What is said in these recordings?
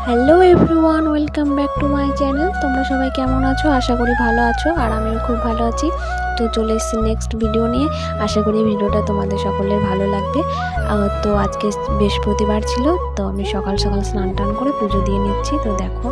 Hello everyone, welcome back to my channel. তোমরা সবাই কেমন আছো? আশা করি ভালো আছো, আর আমিও খুব ভালো আছি। তো চলে এসেছি নেক্সট ভিডিও নিয়ে। আশা করি ভিডিওটা তোমাদের সকলের ভালো লাগবে। তো আজকে বৃহস্পতিবার ছিল, তো আমি সকাল সকাল স্নান টান করে পুজো দিয়ে নিচ্ছি। তো দেখো,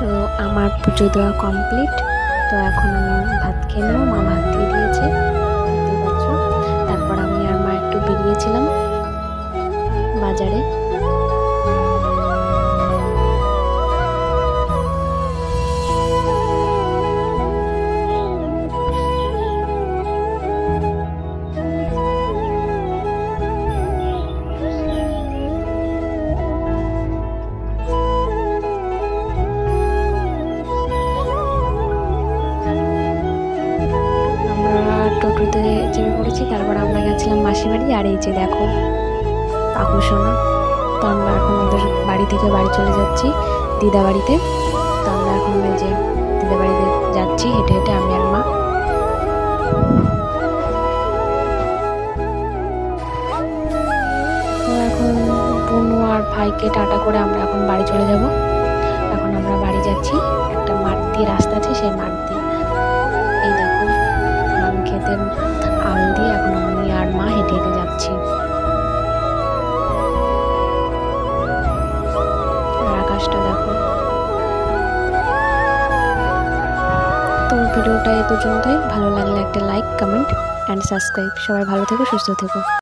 তো আমার পুজো দেওয়া কমপ্লিট। তো এখন আমি ভাত খেয়ে নেবো। মা ভাত দিয়ে দিয়েছে, দেখতে পাচ্ছ। তারপর আমি আর মা একটু বেরিয়েছিলাম বাজারে। টোটোতে চেপে পড়েছি, তারপর আমরা গেছিলাম মাসি বাড়ি। আর এই যে দেখো কাকু সোনা। তো আমরা এখন ওদের বাড়ি থেকে বাড়ি চলে যাচ্ছি দিদা বাড়িতে। তো আমরা এখন ওই যে দিদা বাড়িতে যাচ্ছি হেঁটে হেঁটে, আমি আর মা। তো এখন বোনু আর ভাইকে টাটা করে আমরা এখন বাড়ি চলে যাব। এখন আমরা বাড়ি যাচ্ছি, একটা মাঠ দিয়ে রাস্তা আছে, সেই মাঠ দিয়ে। এই দেখো ধান খেতের আল দিয়ে এখন আমি আর মা হেঁটে হেঁটে যাচ্ছি। আর আকাশটা দেখো। তো ভিডিওটা এই পর্যন্তই। ভালো লাগলে একটা লাইক, কমেন্ট অ্যান্ড সাবস্ক্রাইব। সবাই ভালো থেকো, সুস্থ থেকো।